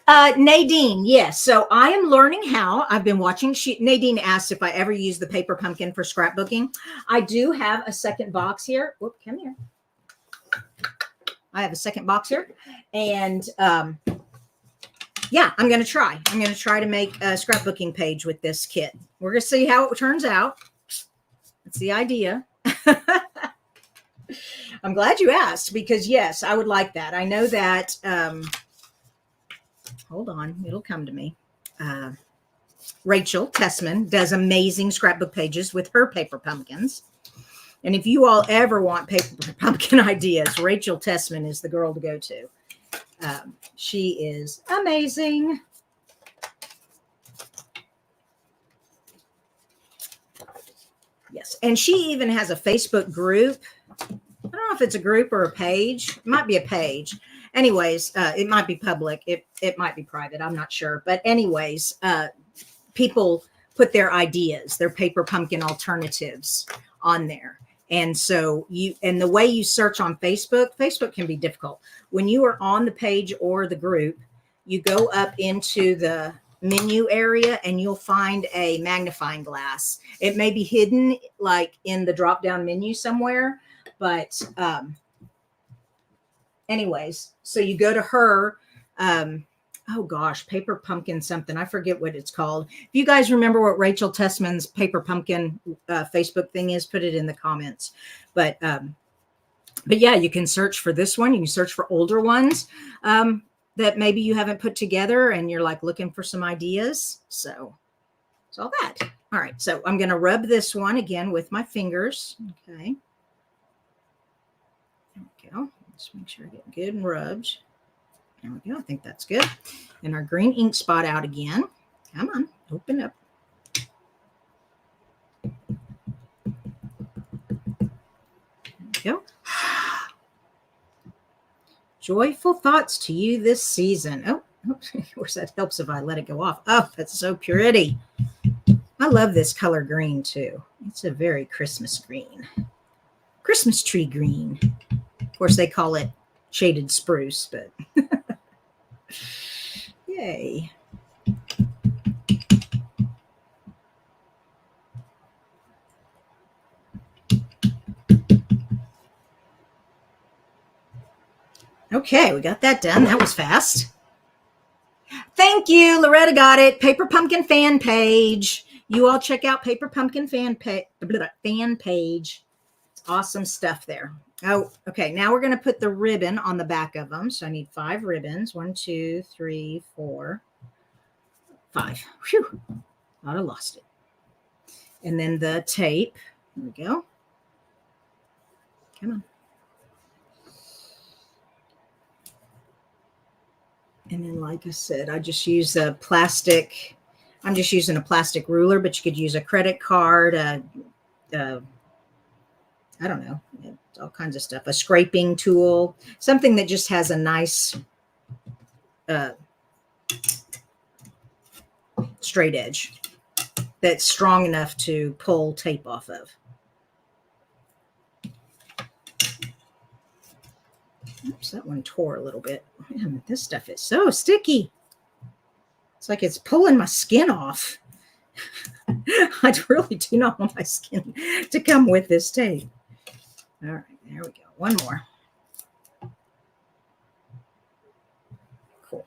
Nadine, yes. So I am learning how. I've been watching. Nadine asked if I ever use the paper pumpkin for scrapbooking. I do have a second box here. Whoop, come here. I have a second box here. And yeah, I'm going to try. I'm going to try to make a scrapbooking page with this kit. We're going to see how it turns out. That's the idea. I'm glad you asked because, yes, I would like that. I know that... hold on, it'll come to me. Rachel Tessman does amazing scrapbook pages with her paper pumpkins. And if you all ever want paper pumpkin ideas, Rachel Tessman is the girl to go to. She is amazing. Yes, and she even has a Facebook group. I don't know if it's a group or a page. It might be a page. Anyways, it might be public. It might be private. I'm not sure. But anyways, people put their ideas, their paper pumpkin alternatives on there. And so and the way you search on Facebook can be difficult. When you are on the page or the group, you go up into the menu area and you'll find a magnifying glass. It may be hidden like in the drop-down menu somewhere, but anyways, so you go to her, oh gosh, paper pumpkin something. I forget what it's called. If you guys remember what Rachel Tessman's paper pumpkin Facebook thing is, put it in the comments. But yeah, you can search for this one. You can search for older ones that maybe you haven't put together and you're like looking for some ideas. So it's all that. All right. So I'm going to rub this one again with my fingers. Okay. There we go. Just make sure I get good and rubbed. There we go. I think that's good. And our green ink spot out again. Come on, open up. There we go. Joyful thoughts to you this season. Oh, of course, that helps if I let it go off. Oh, that's so pretty. I love this color green too. It's a very Christmas green. Christmas tree green. Of course, they call it shaded spruce, but yay. Okay, we got that done. That was fast. Thank you. Loretta got it. Paper Pumpkin fan page. You all check out Paper Pumpkin fan page. It's awesome stuff there. Oh, okay. Now we're going to put the ribbon on the back of them. So I need 5 ribbons. 1, 2, 3, 4, 5. Whew. I'd have lost it. And then the tape. There we go. Come on. And then, like I said, I just use a plastic. I'm just using a plastic ruler, but you could use a credit card, I don't know, all kinds of stuff, a scraping tool, something that just has a nice straight edge that's strong enough to pull tape off of. Oops, that one tore a little bit. Man, this stuff is so sticky. It's like it's pulling my skin off. I really do not want my skin to come with this tape. All right, there we go. One more. Cool.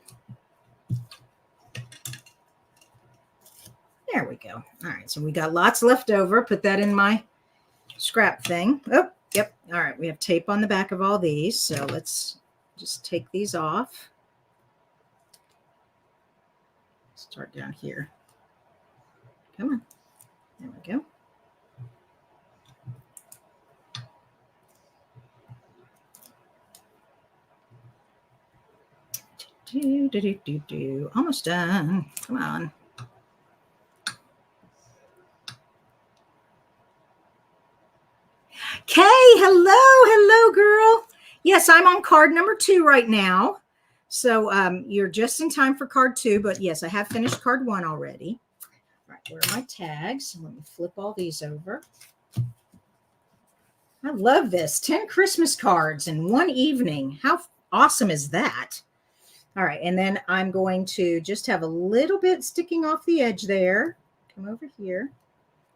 There we go. All right, so we got lots left over. Put that in my scrap thing. Oh, yep. All right, we have tape on the back of all these. So let's just take these off. Start down here. Come on. There we go. Almost done. Come on. Kay, hello, girl. Yes, I'm on card number 2 right now. So you're just in time for card 2, but yes, I have finished card 1 already. All right, where are my tags? Let me flip all these over. I love this. 10 Christmas cards in one evening. How awesome is that? All right, and then I'm going to just have a little bit sticking off the edge there. Come over here.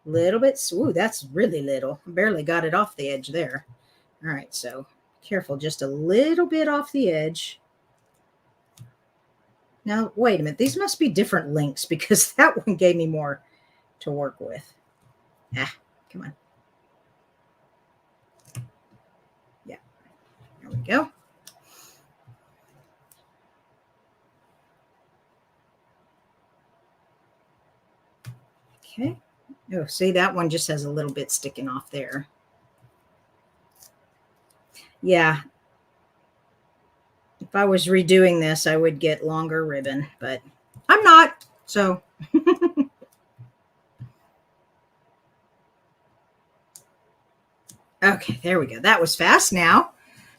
Little bit. Ooh, that's really little. I barely got it off the edge there. All right, so careful, just a little bit off the edge. Now, wait a minute. These must be different links because that one gave me more to work with. Ah, come on. Yeah, there we go. Okay. Oh, see, that one just has a little bit sticking off there. Yeah. If I was redoing this, I would get longer ribbon, but I'm not. So okay, there we go. That was fast. Now,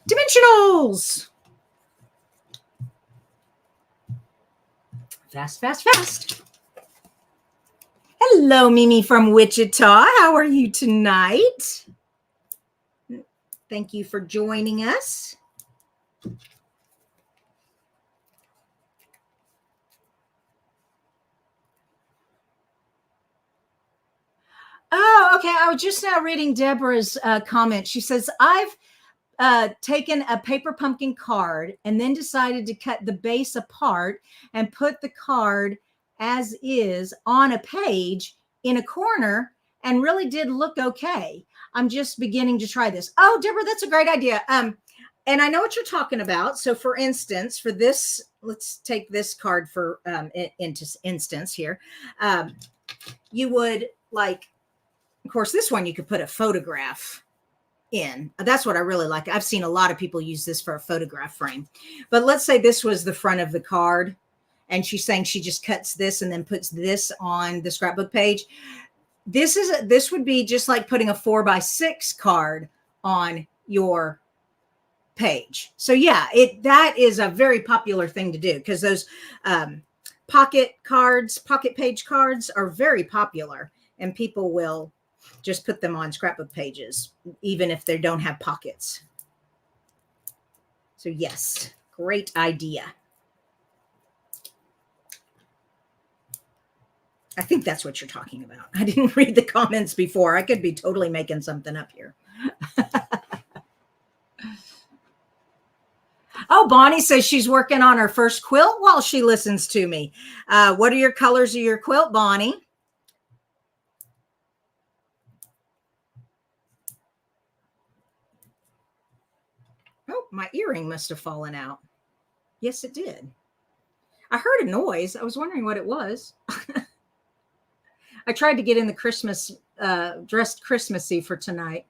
dimensionals. Fast, fast, fast. Hello, Mimi from Wichita. How are you tonight? Thank you for joining us. Oh, okay. I was just now reading Deborah's comment. She says, I've taken a paper pumpkin card and then decided to cut the base apart and put the card as is on a page in a corner and really did look okay. I'm just beginning to try this. Oh, Deborah, that's a great idea. And I know what you're talking about. So for instance, for this, let's take this card for into instance here. You would like, of course, this one you could put a photograph in. That's what I really like. I've seen a lot of people use this for a photograph frame. But let's say this was the front of the card, and she's saying she just cuts this and then puts this on the scrapbook page. This would be just like putting a 4x6 card on your page. So yeah, that is a very popular thing to do, because those pocket page cards are very popular, and people will just put them on scrapbook pages, even if they don't have pockets. So yes, great idea. I think that's what you're talking about. I didn't read the comments before. I could be totally making something up here. Oh, Bonnie says she's working on her first quilt while she listens to me. What are your colors of your quilt, Bonnie? Oh, my earring must have fallen out. Yes, it did. I heard a noise. I was wondering what it was. I tried to get in the Christmas, dressed Christmassy for tonight.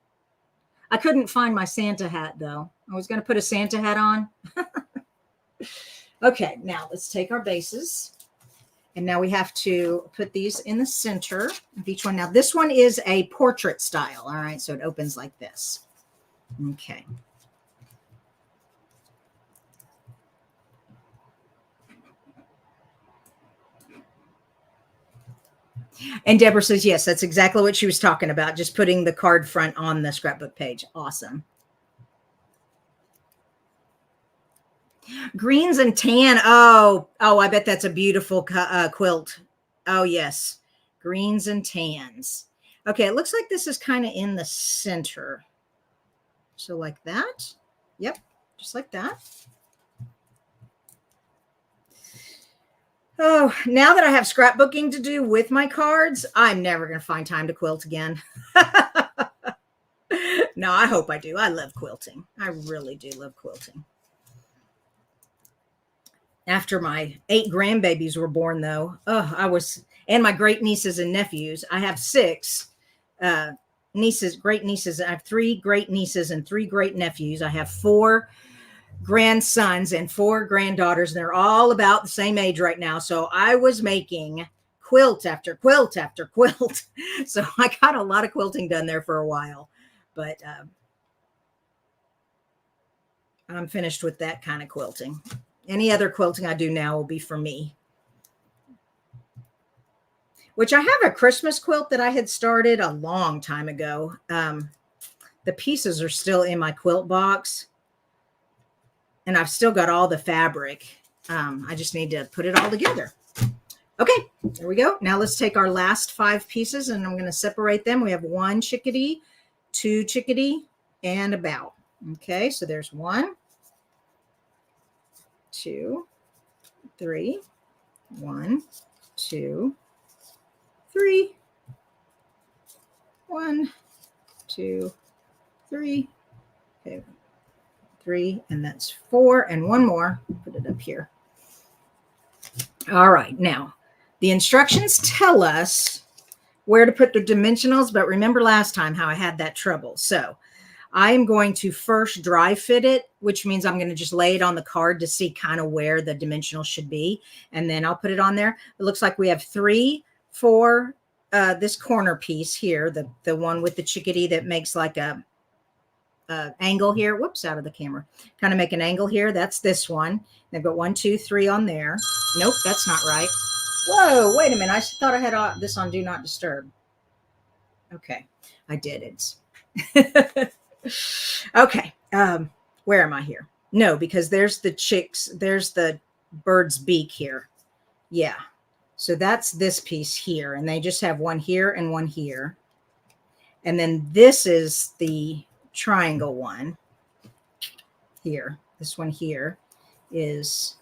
I couldn't find my Santa hat, though. I was going to put a Santa hat on. Okay, now let's take our bases. And now we have to put these in the center of each one. Now, this one is a portrait style. All right, so it opens like this. Okay. And Deborah says, yes, that's exactly what she was talking about. Just putting the card front on the scrapbook page. Awesome. Greens and tan. Oh, I bet that's a beautiful quilt. Oh, yes. Greens and tans. Okay, it looks like this is kind of in the center. So like that. Yep, just like that. Oh, now that I have scrapbooking to do with my cards, I'm never going to find time to quilt again. No, I hope I do. I love quilting. I really do love quilting. After my 8 grandbabies were born, though, and my great nieces and nephews. I have 6 great nieces. I have 3 great nieces and 3 great nephews. I have 4 grandsons and 4 granddaughters, and they're all about the same age right now. So I was making quilt after quilt after quilt. So I got a lot of quilting done there for a while, but I'm finished with that kind of quilting. Any other quilting I do now will be for me. Which I have a Christmas quilt that I had started a long time ago. The pieces are still in my quilt box, and I've still got all the fabric. I just need to put it all together. Okay, there we go. Now let's take our last 5 pieces, and I'm going to separate them. We have 1 chickadee, 2 chickadee, and a bow. Okay, so there's 1, 2, 3, 1, 2, 3, 1, 2, 3. Okay, 3, and that's 4, and 1 more. Put it up here. All right, now the instructions tell us where to put the dimensionals, but remember last time how I had that trouble. So I am going to first dry fit it, which means I'm going to just lay it on the card to see kind of where the dimensionals should be, and then I'll put it on there. It looks like we have 3 for this corner piece here, the one with the chickadee that makes like a angle here. Whoops, out of the camera. Kind of make an angle here. That's this one. They've got 1, 2, 3 on there. Nope, that's not right. Whoa, wait a minute. I thought I had this on Do Not Disturb. Okay, I did. It's okay. Where am I here? No, because there's the chicks. There's the bird's beak here. Yeah. So that's this piece here, and they just have 1 here and 1 here. And then this is the triangle one here. This one here is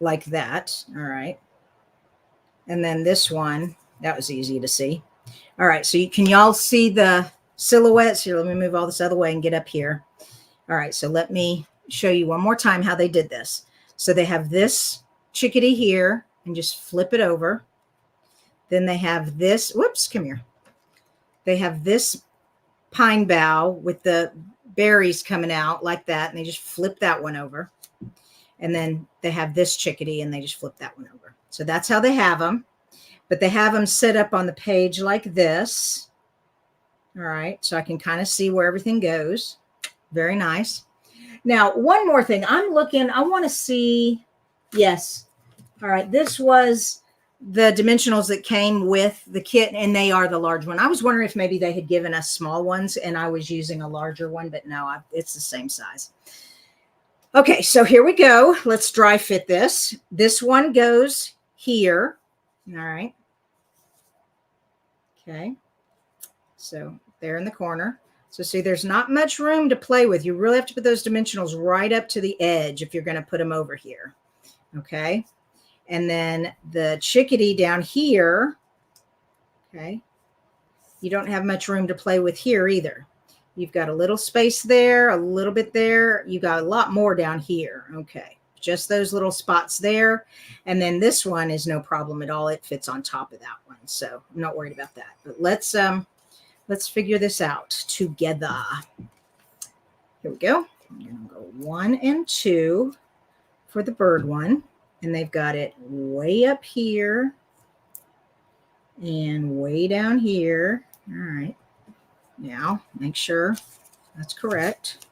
like that. All right. And then this one, that was easy to see. All right. So can y'all see the silhouettes here? Let me move all this other way and get up here. All right. So let me show you one more time how they did this. So they have this chickadee here, and just flip it over. Then they have this. Whoops, come here. they have this pine bough with the berries coming out like that, and they just flip that one over. And then they have this chickadee, and they just flip that one over. So that's how they have them. But they have them set up on the page like this. All right, so I can kind of see where everything goes. Very nice. Now, one more thing. I'm looking, I want to see, yes. All right, this was the dimensionals that came with the kit, and they are the large one. I was wondering if maybe they had given us small ones and I was using a larger one, but no, it's the same size. Okay, so here we go. Let's dry fit this. This one goes here. All right. Okay. So there in the corner. So see, there's not much room to play with. You really have to put those dimensionals right up to the edge if you're going to put them over here. Okay. And then the chickadee down here. Okay. You don't have much room to play with here either. You've got a little space there, a little bit there. You got a lot more down here. Okay. Just those little spots there. And then this one is no problem at all. It fits on top of that one. So I'm not worried about that. But let's figure this out together. Here we go. I'm going to go 1 and 2 for the bird one. And they've got it way up here and way down here. All right. Now, make sure that's correct.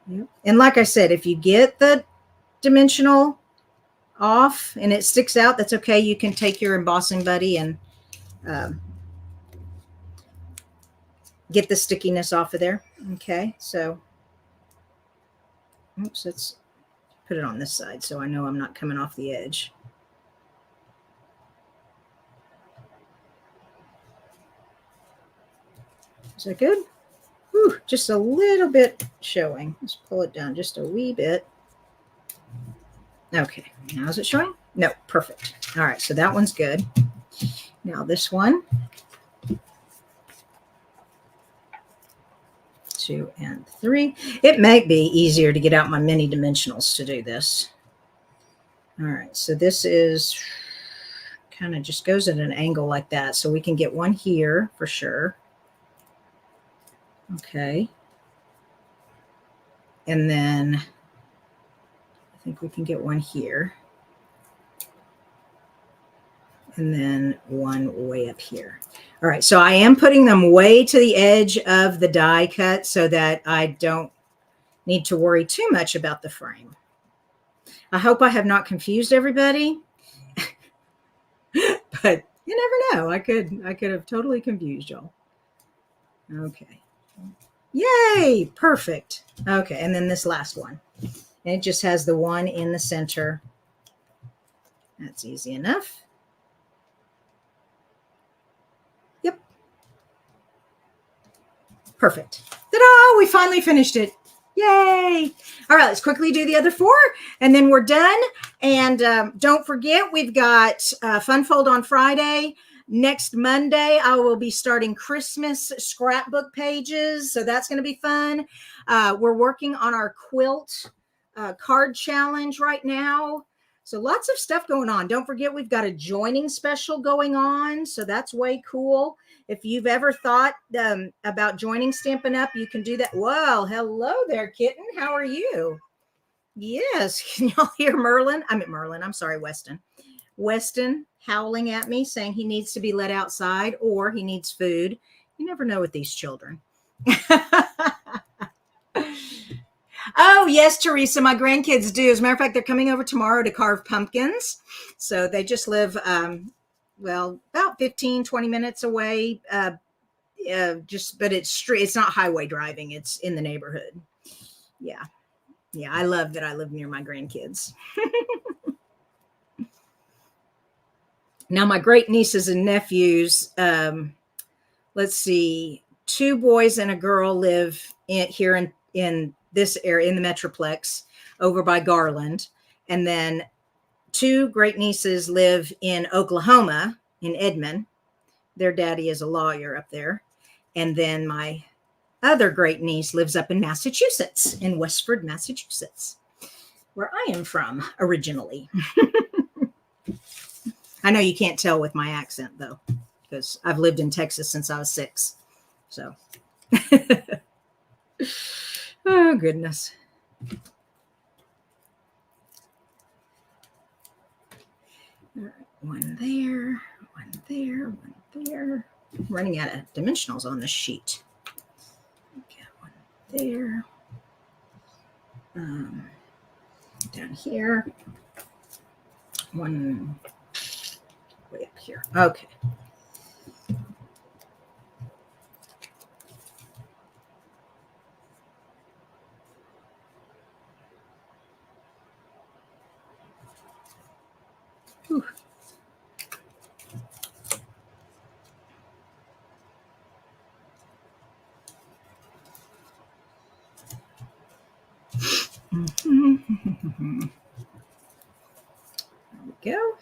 Yep. And like I said, if you get the dimensional off and it sticks out, that's okay. You can take your embossing buddy and get the stickiness off of there. Okay, so, oops, let's put it on this side so I know I'm not coming off the edge. Is that good? Whew, just a little bit showing. Let's pull it down just a wee bit. Okay, now is it showing? No, perfect. All right, so that one's good. Now this one. 2 and 3. It might be easier to get out my mini dimensionals to do this. All right, so this is kind of just goes at an angle like that. So we can get one here for sure. Okay. And then I think we can get one here. And then one way up here. All right, so I am putting them way to the edge of the die cut so that I don't need to worry too much about the frame. I hope I have not confused everybody, but you never know. I could have totally confused y'all. Okay. Yay, perfect. Okay, and then this last one. And it just has the one in the center. That's easy enough. Yep. Perfect. Ta-da! We finally finished it. Yay! All right, let's quickly do the other 4, and then we're done. And don't forget, we've got Fun Fold on Friday. Next Monday, I will be starting Christmas scrapbook pages, so that's going to be fun. We're working on our quilt card challenge right now. So lots of stuff going on. Don't forget, we've got a joining special going on, so that's way cool. If you've ever thought about joining Stampin' Up, you can do that. Whoa, hello there, kitten. How are you? Yes, can y'all hear Merlin? I'm sorry, Weston. Weston howling at me, saying he needs to be let outside or he needs food. You never know with these children. Oh, yes, Teresa, my grandkids do. As a matter of fact, they're coming over tomorrow to carve pumpkins. So they just live, well, about 15, 20 minutes away. But it's street. It's not highway driving. It's in the neighborhood. Yeah. Yeah, I love that I live near my grandkids. Now, my great nieces and nephews, let's see, 2 boys and a girl live here in this area, in the Metroplex, over by Garland. And then 2 great nieces live in Oklahoma, in Edmond. Their daddy is a lawyer up there. And then my other great niece lives up in Massachusetts, in Westford, Massachusetts, where I am from originally. I know you can't tell with my accent, though. because I've lived in Texas since I was 6. So, oh, goodness. All right, one there, one there, one there. I'm running out of dimensionals on this sheet. Got one there. Down here. One way up here. Okay. Whew. There we go.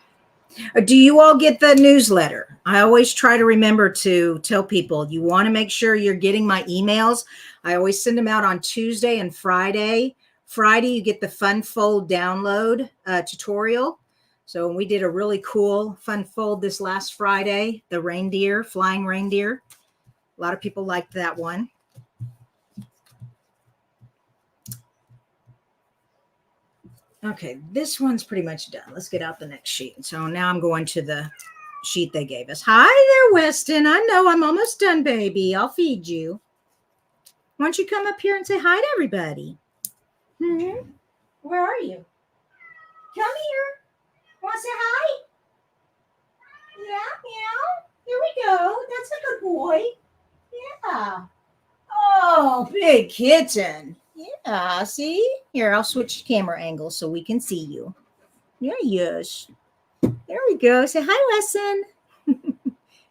Do you all get the newsletter? I always try to remember to tell people you want to make sure you're getting my emails. I always send them out on Tuesday and Friday. Friday, you get the Fun Fold download tutorial. So we did a really cool Fun Fold this last Friday, the reindeer, flying reindeer. A lot of people liked that one. Okay, this one's pretty much done. Let's get out the next sheet. So now I'm going to the sheet they gave us. Hi there, Weston. I know I'm almost done, baby. I'll feed you. Why don't you come up here and say hi to everybody? Where are you? Come here. Want to say hi? Yeah, meow. Here we go. That's a good boy. Yeah. Oh, big kitten. Yeah, see? Here, I'll switch camera angles so we can see you. Yeah, yes. There we go. Say hi, Wesson.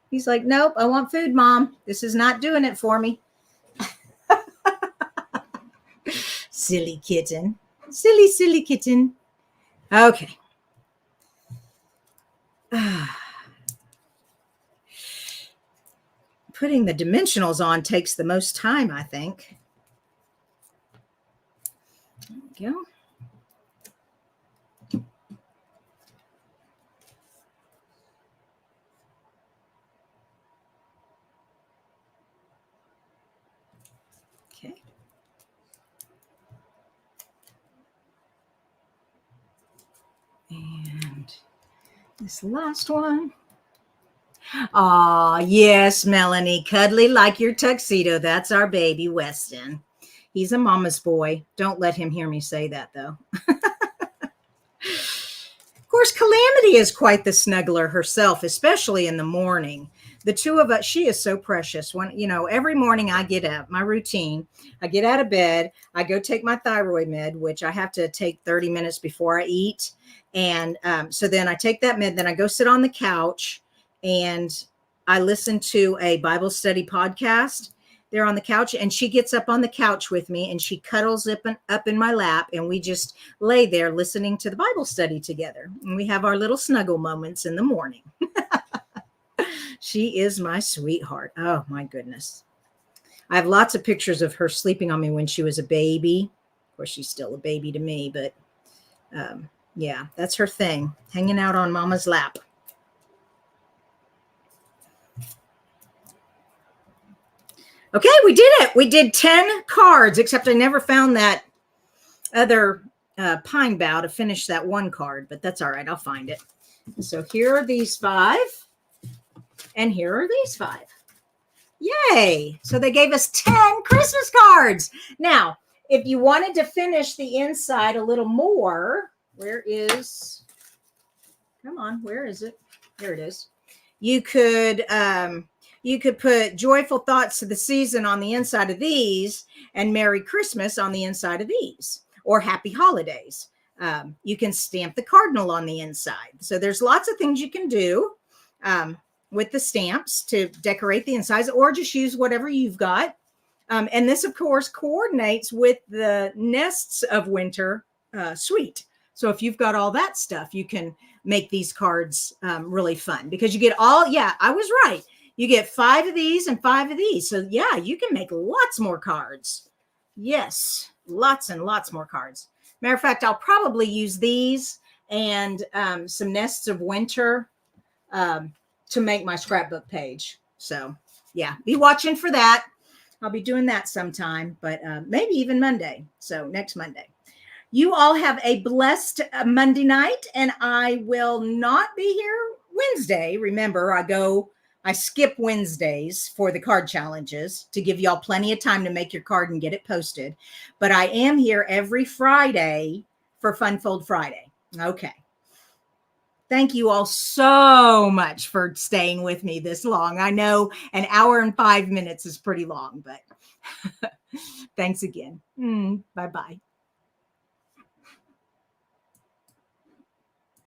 He's like, nope, I want food, Mom. This is not doing it for me. Silly kitten. Silly, silly kitten. Okay. Putting the dimensionals on takes the most time, I think. There we go. Okay. And this last one. Aw, yes, Melanie. Cuddly like your tuxedo. That's our baby, Weston. He's a mama's boy. Don't let him hear me say that, though. Of course, Calamity is quite the snuggler herself, especially in the morning. The two of us, she is so precious. When, every morning I get up, my routine, I get out of bed, I go take my thyroid med, which I have to take 30 minutes before I eat. And so then I take that med, then I go sit on the couch and I listen to a Bible study podcast there on the couch, and she gets up on the couch with me and she cuddles up in my lap, and we just lay there listening to the Bible study together. And we have our little snuggle moments in the morning. She is my sweetheart. Oh my goodness. I have lots of pictures of her sleeping on me when she was a baby. Of course, she's still a baby to me, but yeah, that's her thing, hanging out on mama's lap. Okay, we did it. We did 10 cards, except I never found that other pine bough to finish that one card, but that's all right. I'll find it. So here are these 5, and here are these 5. Yay. So they gave us 10 Christmas cards. Now, if you wanted to finish the inside a little more, where is it? There it is. You could put joyful thoughts to the season on the inside of these and Merry Christmas on the inside of these, or Happy Holidays. You can stamp the cardinal on the inside. So there's lots of things you can do with the stamps to decorate the insides, or just use whatever you've got. And this, of course, coordinates with the Nests of Winter suite. So if you've got all that stuff, you can make these cards really fun, because you get all, yeah, I was right. You get 5 of these and 5 of these. So yeah, you can make lots more cards. Yes, lots and lots more cards. Matter of fact, I'll probably use these and some Nests of Winter to make my scrapbook page. So yeah, be watching for that. I'll be doing that sometime, but maybe even Monday. So next Monday. You all have a blessed Monday night, and I will not be here Wednesday. Remember, I skip Wednesdays for the card challenges to give y'all plenty of time to make your card and get it posted. But I am here every Friday for Fun Fold Friday. Okay. Thank you all so much for staying with me this long. I know an hour and 5 minutes is pretty long, but thanks again. Bye-bye.